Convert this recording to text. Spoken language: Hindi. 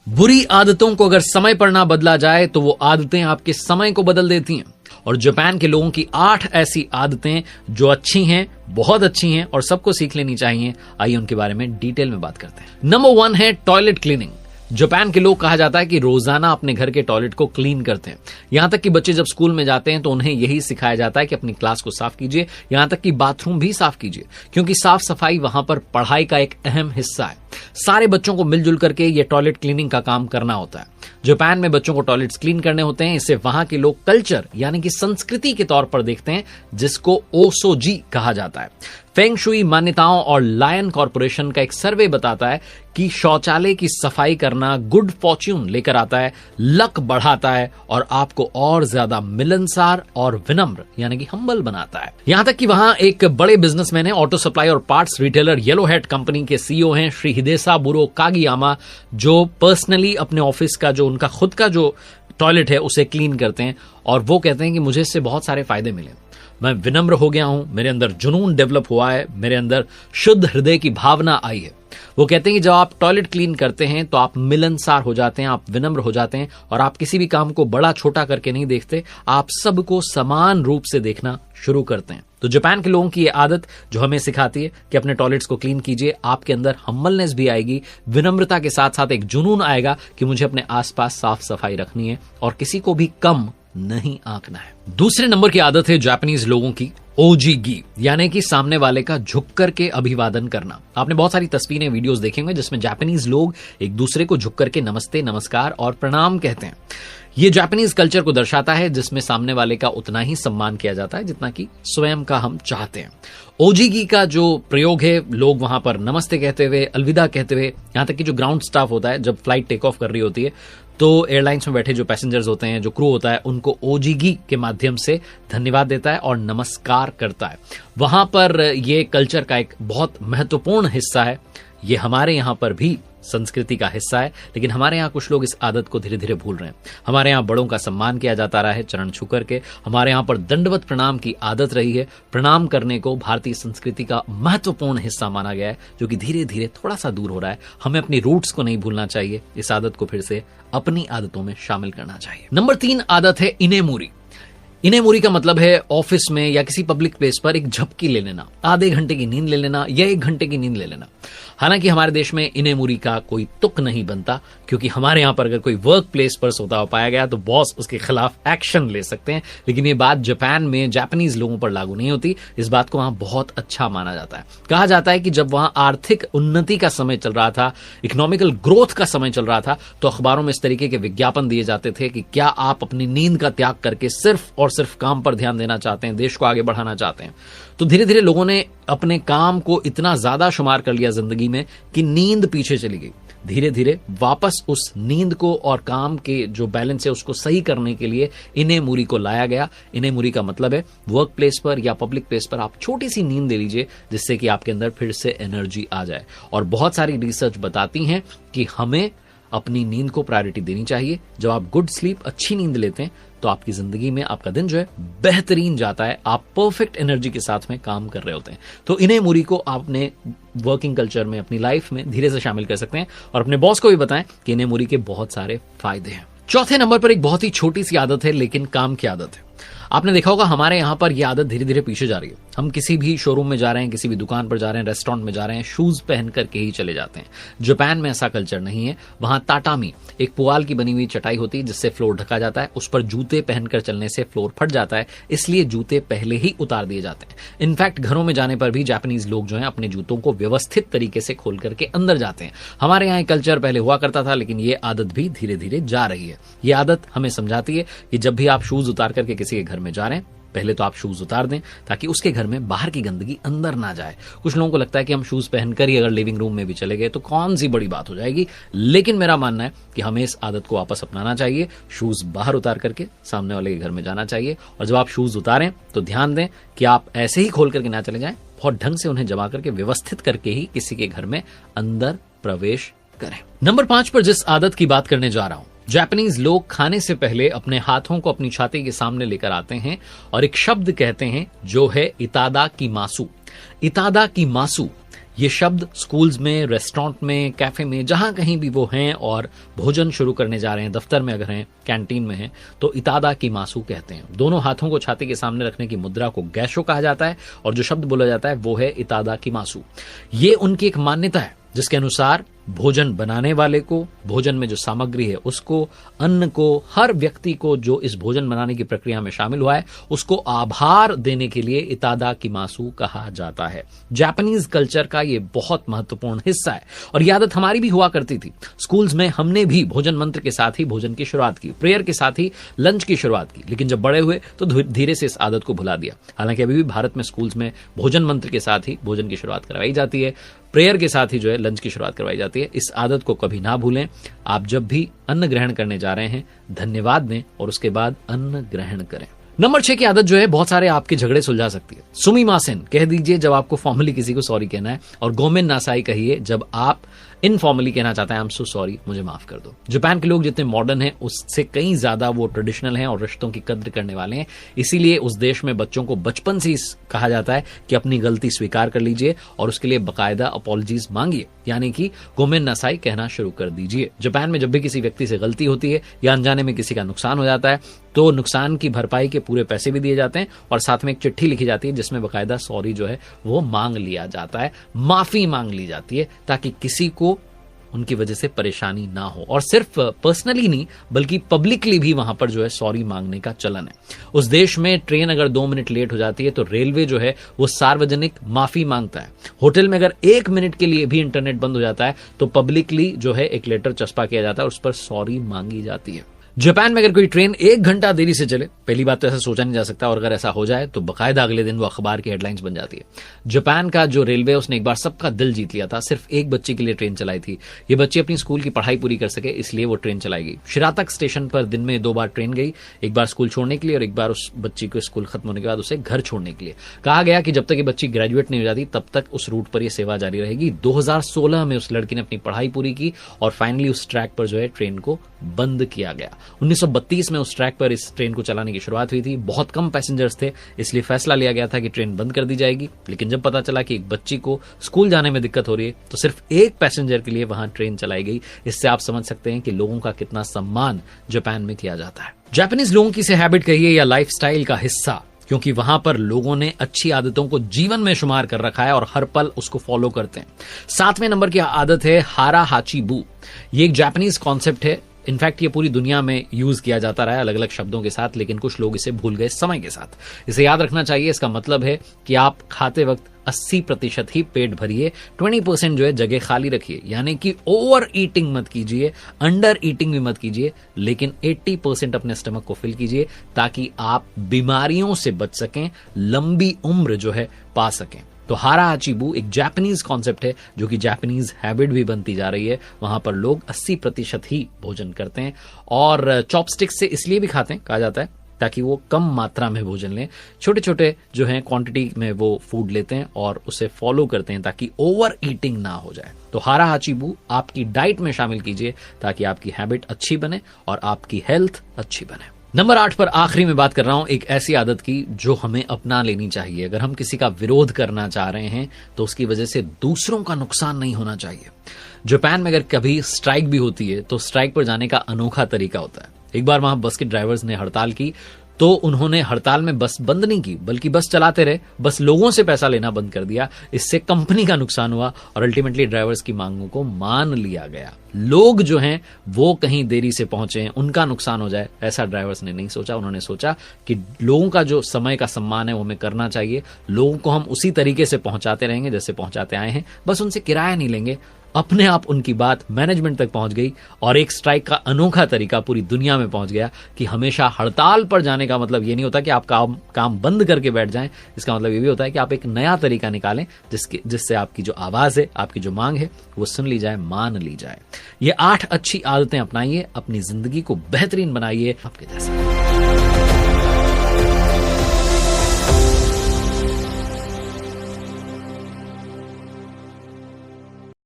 बुरी आदतों को अगर समय पर ना बदला जाए तो वो आदतें आपके समय को बदल देती हैं। और जापान के लोगों की 8 ऐसी आदतें जो अच्छी हैं, बहुत अच्छी हैं और सबको सीख लेनी चाहिए। आइए उनके बारे में डिटेल में बात करते हैं। नंबर 1 है टॉयलेट क्लीनिंग। जापान के लोग कहा जाता है कि रोजाना अपने घर के टॉयलेट को क्लीन करते हैं। यहां तक कि बच्चे जब स्कूल में जाते हैं तो उन्हें यही सिखाया जाता है कि अपनी क्लास को साफ कीजिए, यहां तक कि बाथरूम भी साफ कीजिए, क्योंकि साफ सफाई वहां पर पढ़ाई का एक अहम हिस्सा है। सारे बच्चों को मिलजुल करके ये टॉयलेट क्लीनिंग का काम करना होता है। जापान में बच्चों को टॉयलेट्स क्लीन करने होते हैं। इसे वहां के लोग कल्चर यानी कि संस्कृति के तौर पर देखते हैं, जिसको ओसोजी कहा जाता है। फेंग शुई मान्यताओं और लायन कॉर्पोरेशन का एक सर्वे बताता है कि शौचालय की सफाई करना गुड फॉर्च्यून लेकर आता है, लक बढ़ाता है और आपको और ज्यादा मिलनसार और विनम्र यानी कि हम्बल बनाता है। यहां तक कि वहां एक बड़े बिजनेसमैन है, ऑटो सप्लाई और parts retailer yellow head company के सीईओ हैं श्री हिदेसा बुरो कागियामा, जो पर्सनली अपने ऑफिस का जो उनका खुद का जो टॉयलेट है उसे क्लीन करते हैं। और वो कहते हैं कि मुझे इससे बहुत सारे फायदे मिले। मैं विनम्र हो गया हूं, मेरे अंदर जुनून डेवलप हुआ है, मेरे अंदर शुद्ध हृदय की भावना आई है। वो कहते हैं कि जब आप टॉयलेट क्लीन करते हैं तो आप मिलनसार हो जाते हैं, आप विनम्र हो जाते हैं और आप किसी भी काम को बड़ा छोटा करके नहीं देखते, आप सबको समान रूप से देखना शुरू करते हैं। तो जापान के लोगों की ये आदत जो हमें सिखाती है कि अपने टॉयलेट्स को क्लीन कीजिए, आपके अंदर हम्बलनेस भी आएगी, विनम्रता के साथ साथ एक जुनून आएगा कि मुझे अपने आसपास साफ सफाई रखनी है और किसी को भी कम नहीं आंकना है। दूसरे नंबर की आदत है जापानीज लोगों की ओजीगी, यानी कि सामने वाले का झुक करके अभिवादन करना। आपने बहुत सारी तस्वीरें वीडियोस देखे होंगे जिसमें जापानीज लोग एक दूसरे को झुक करके नमस्ते, नमस्कार और प्रणाम कहते हैं। ये जापानीज कल्चर को दर्शाता है जिसमें सामने वाले का उतना ही सम्मान किया जाता है जितना कि स्वयं का हम चाहते हैं। ओजीगी का जो प्रयोग है, लोग वहां पर नमस्ते कहते हुए, अलविदा कहते हुए, यहां तक कि जो ग्राउंड स्टाफ होता है जब फ्लाइट टेक ऑफ कर रही होती है तो एयरलाइंस में बैठे जो पैसेंजर्स होते हैं, जो क्रू होता है, उनको ओजीगी के माध्यम से धन्यवाद देता है और नमस्कार करता है। वहां पर ये कल्चर का एक बहुत महत्वपूर्ण हिस्सा है। ये हमारे यहां पर भी संस्कृति का हिस्सा है, लेकिन हमारे यहाँ कुछ लोग इस आदत को धीरे धीरे भूल रहे हैं। हमारे यहाँ बड़ों का सम्मान किया जाता रहा है चरण छू करके। हमारे यहाँ पर दंडवत प्रणाम की आदत रही है। प्रणाम करने को भारतीय संस्कृति का महत्वपूर्ण हिस्सा माना गया है, जो कि धीरे धीरे थोड़ा सा दूर हो रहा है। हमें अपनी रूट्स को नहीं भूलना चाहिए, इस आदत को फिर से अपनी आदतों में शामिल करना चाहिए। नंबर 3 आदत है इनेमुरी। इनेमुरी का मतलब है ऑफिस में या किसी पब्लिक प्लेस पर एक झपकी ले लेना, आधे घंटे की नींद ले लेना या 1 घंटे की नींद ले लेना। हालांकि हमारे देश में इनेमुरी का कोई तुक नहीं बनता, क्योंकि हमारे यहां पर अगर कोई वर्क प्लेस पर सोता हुआ पाया गया तो बॉस उसके खिलाफ एक्शन ले सकते हैं। लेकिन ये बात जापान में जापानीज लोगों पर लागू नहीं होती। इस बात को वहां बहुत अच्छा माना जाता है। कहा जाता है कि जब वहां आर्थिक उन्नति का समय चल रहा था, इकोनॉमिकल ग्रोथ का समय चल रहा था, तो अखबारों में इस तरीके के विज्ञापन दिए जाते थे कि क्या आप अपनी नींद का त्याग करके सिर्फ और सिर्फ काम पर ध्यान देना चाहते हैं, देश को आगे बढ़ाना चाहते हैं। तो धीरे धीरे लोगों ने अपने काम को इतना ज्यादा शुमार कर लिया जिंदगी में कि नींद पीछे चली गई। धीरे धीरे वापस उस नींद को और काम के जो बैलेंस है उसको सही करने के लिए इनेमुरी को लाया गया। इनेमुरी का मतलब है वर्क प्लेस पर या पब्लिक प्लेस पर आप छोटी सी नींद ले लीजिए, जिससे कि आपके अंदर फिर से एनर्जी आ जाए। और बहुत सारी रिसर्च बताती हैं कि हमें अपनी नींद को प्रायोरिटी देनी चाहिए। जब आप गुड स्लीप, अच्छी नींद लेते हैं तो आपकी जिंदगी में आपका दिन जो है बेहतरीन जाता है, आप परफेक्ट एनर्जी के साथ में काम कर रहे होते हैं। तो इनेमुरी को आप अपने वर्किंग कल्चर में, अपनी लाइफ में धीरे से शामिल कर सकते हैं और अपने बॉस को भी बताएं कि इनेमुरी के बहुत सारे फायदे हैं। चौथे नंबर पर एक बहुत ही छोटी सी आदत है लेकिन काम की आदत है। आपने देखा होगा हमारे यहां पर यह आदत धीरे धीरे पीछे जा रही है। हम किसी भी शोरूम में जा रहे हैं, किसी भी दुकान पर जा रहे हैं, रेस्टोरेंट में जा रहे हैं, शूज पहन करके ही चले जाते हैं। जापान में ऐसा कल्चर नहीं है। वहां ताटामी, एक पुआल की बनी हुई चटाई होती है जिससे फ्लोर ढका जाता है। उस पर जूते पहनकर चलने से फ्लोर फट जाता है, इसलिए जूते पहले ही उतार दिए जाते हैं। इनफैक्ट घरों में जाने पर भी जापानीज लोग जो है अपने जूतों को व्यवस्थित तरीके से खोल करके अंदर जाते हैं। हमारे यहाँ कल्चर पहले हुआ करता था, लेकिन ये आदत भी धीरे धीरे जा रही है। ये आदत हमें समझाती है कि जब भी आप शूज उतार करके किसी के घर में जा रहे हैं, पहले तो आप शूज उतार दें ताकि उसके घर में बाहर की गंदगी अंदर ना जाए। कुछ लोगों को लगता है कि हम शूज पहनकर ही अगर लिविंग रूम में भी चले गए तो कौन सी बड़ी बात हो जाएगी, लेकिन मेरा मानना है कि हमें इस आदत को वापस अपनाना चाहिए। शूज बाहर उतार करके सामने वाले के घर में जाना चाहिए। और जब आप शूज उतारें तो ध्यान दें कि आप ऐसे ही खोल करके ना चले जाएं, बहुत ढंग से उन्हें जमा करके व्यवस्थित करके ही किसी के घर में अंदर प्रवेश करें। नंबर 5 पर जिस आदत की बात करने जा रहा हूं, जापानीज लोग खाने से पहले अपने हाथों को अपनी छाती के सामने लेकर आते हैं और एक शब्द कहते हैं जो है इतादा की मासु। इतादा की मासु ये शब्द स्कूल्स में, रेस्टोरेंट में, कैफे में, जहां कहीं भी वो हैं और भोजन शुरू करने जा रहे हैं, दफ्तर में अगर हैं, कैंटीन में हैं, तो इतादा की मासू कहते हैं। दोनों हाथों को छाती के सामने रखने की मुद्रा को गैशो कहा जाता है और जो शब्द बोला जाता है वो है इतादा की मासू। ये उनकी एक मान्यता है जिसके अनुसार भोजन बनाने वाले को, भोजन में जो सामग्री है उसको, अन्न को, हर व्यक्ति को जो इस भोजन बनाने की प्रक्रिया में शामिल हुआ है उसको आभार देने के लिए इतादा की मासू कहा जाता है। जापानीज कल्चर का ये बहुत महत्वपूर्ण हिस्सा है और ये आदत हमारी भी हुआ करती थी। स्कूल्स में हमने भी भोजन मंत्र के साथ ही भोजन की शुरुआत की, प्रेयर के साथ ही लंच की शुरुआत की, लेकिन जब बड़े हुए तो धीरे से इस आदत को भुला दिया। हालांकि अभी भी भारत में स्कूल्स में भोजन मंत्र के साथ ही भोजन की शुरुआत करवाई जाती है, प्रेयर के साथ ही जो है लंच की शुरुआत करवाई जाती है। इस आदत को कभी ना भूलें। आप जब भी अन्न ग्रहण करने जा रहे हैं धन्यवाद दें और उसके बाद अन्न ग्रहण करें। नंबर 6 की आदत जो है बहुत सारे आपके झगड़े सुलझा सकती है। सुमिमासेन कह दीजिए जब आपको फॉर्मली किसी को सॉरी कहना है, और गोमेन नासाई कहिए जब आप इनफॉर्मली कहना चाहते हैं आई एम सो सॉरी, मुझे माफ कर दो। जापान के लोग जितने मॉडर्न हैं उससे कई ज्यादा वो ट्रेडिशनल हैं और रिश्तों की कद्र करने वाले हैं। इसीलिए उस देश में बच्चों को बचपन से ही कहा जाता है कि अपनी गलती स्वीकार कर लीजिए और उसके लिए बकायदा अपॉलॉजीज मांगिए, यानी कि गोमेन नासाई कहना शुरू कर दीजिए। जापान में जब भी किसी व्यक्ति से गलती होती है या अनजाने में किसी का नुकसान हो जाता है तो नुकसान की भरपाई के पूरे पैसे भी दिए जाते हैं और साथ में एक चिट्ठी लिखी जाती है जिसमें बकायदा सॉरी जो है वो मांग लिया जाता है, माफी मांग ली जाती है ताकि किसी को उनकी वजह से परेशानी ना हो। और सिर्फ पर्सनली नहीं बल्कि पब्लिकली भी वहां पर जो है सॉरी मांगने का चलन है। उस देश में ट्रेन अगर 2 मिनट लेट हो जाती है तो रेलवे जो है वो सार्वजनिक माफी मांगता है। होटल में अगर 1 मिनट के लिए भी इंटरनेट बंद हो जाता है तो पब्लिकली जो है एक लेटर चस्पा किया जाता है और उस पर सॉरी मांगी जाती है। जापान में अगर कोई ट्रेन 1 घंटा देरी से चले, पहली बात तो ऐसा सोचा नहीं जा सकता, और अगर ऐसा हो जाए तो बकायदा अगले दिन वो अखबार की हेडलाइंस बन जाती है। जापान का जो रेलवे उसने एक बार सबका दिल जीत लिया था। सिर्फ एक बच्चे के लिए ट्रेन चलाई थी। ये बच्ची अपनी स्कूल की पढ़ाई पूरी कर सके इसलिए वो ट्रेन चलाई गई। शिरातक स्टेशन पर दिन में 2 बार ट्रेन गई, एक बार स्कूल छोड़ने के लिए और एक बार उस बच्ची को स्कूल खत्म होने के बाद उसे घर छोड़ने के लिए। कहा गया कि जब तक ये बच्ची ग्रेजुएट नहीं हो जाती तब तक उस रूट पर यह सेवा जारी रहेगी। 2016 में उस लड़की ने अपनी पढ़ाई पूरी की और फाइनली उस ट्रैक पर जो है ट्रेन को बंद किया गया। 1932 में उस ट्रैक पर इस ट्रेन को चलाने की शुरुआत हुई थी। बहुत कम पैसेंजर्स थे इसलिए फैसला लिया गया था कि ट्रेन बंद कर दी जाएगी, लेकिन जब पता चला कि एक बच्ची को स्कूल जाने में दिक्कत हो रही है तो सिर्फ एक पैसेंजर के लिए वहां ट्रेन चलाई गई। इससे आप समझ सकते हैं कि लोगों का कितना सम्मान जापान में किया जाता है। जापानीज लोगों की से हैबिट कहिए या लाइफस्टाइल का हिस्सा, क्योंकि वहां पर लोगों ने अच्छी आदतों को जीवन में शुमार कर रखा है और हर पल उसको फॉलो करते हैं। 7वें नंबर की आदत है हारा हाची बू। ये एक जापानीज कॉन्सेप्ट है। इनफैक्ट ये पूरी दुनिया में यूज किया जाता रहा है अलग अलग शब्दों के साथ, लेकिन कुछ लोग इसे भूल गए समय के साथ। इसे याद रखना चाहिए। इसका मतलब है कि आप खाते वक्त 80% ही पेट भरिए, 20% जो है जगह खाली रखिए, यानी कि ओवर ईटिंग मत कीजिए, अंडर ईटिंग भी मत कीजिए, लेकिन 80% अपने स्टमक को फिल कीजिए ताकि आप बीमारियों से बच सकें, लंबी उम्र जो है पा सकें। तो हारा हाचीबू एक जापानीज कॉन्सेप्ट है जो कि जापानीज हैबिट भी बनती जा रही है। वहां पर लोग 80% ही भोजन करते हैं और चॉपस्टिक से इसलिए भी खाते हैं, कहा जाता है, ताकि वो कम मात्रा में भोजन लें। छोटे छोटे जो है क्वांटिटी में वो फूड लेते हैं और उसे फॉलो करते हैं ताकि ओवर ईटिंग ना हो जाए। तो हारा हाचीबू आपकी डाइट में शामिल कीजिए ताकि आपकी हैबिट अच्छी बने और आपकी हेल्थ अच्छी बने। नंबर 8 पर आखिरी में बात कर रहा हूं एक ऐसी आदत की जो हमें अपना लेनी चाहिए। अगर हम किसी का विरोध करना चाह रहे हैं तो उसकी वजह से दूसरों का नुकसान नहीं होना चाहिए। जापान में अगर कभी स्ट्राइक भी होती है तो स्ट्राइक पर जाने का अनोखा तरीका होता है। एक बार वहां बस के ड्राइवर्स ने हड़ताल की तो उन्होंने हड़ताल में बस बंद नहीं की बल्कि बस चलाते रहे, बस लोगों से पैसा लेना बंद कर दिया। इससे कंपनी का नुकसान हुआ और अल्टीमेटली ड्राइवर्स की मांगों को मान लिया गया। लोग जो हैं वो कहीं देरी से पहुंचे, उनका नुकसान हो जाए, ऐसा ड्राइवर्स ने नहीं सोचा। उन्होंने सोचा कि लोगों का जो समय का सम्मान है वो हमें करना चाहिए। लोगों को हम उसी तरीके से पहुंचाते रहेंगे जैसे पहुंचाते आए हैं, बस उनसे किराया नहीं लेंगे। अपने आप उनकी बात मैनेजमेंट तक पहुंच गई और एक स्ट्राइक का अनोखा तरीका पूरी दुनिया में पहुंच गया कि हमेशा हड़ताल पर जाने का मतलब ये नहीं होता कि आप काम बंद करके बैठ जाएं। इसका मतलब ये भी होता है कि आप एक नया तरीका निकालें जिससे आपकी जो आवाज है, आपकी जो मांग है वो सुन ली जाए, मान ली जाए। ये 8 अच्छी आदतें अपनाइए, अपनी जिंदगी को बेहतरीन बनाइए आपके जैसा।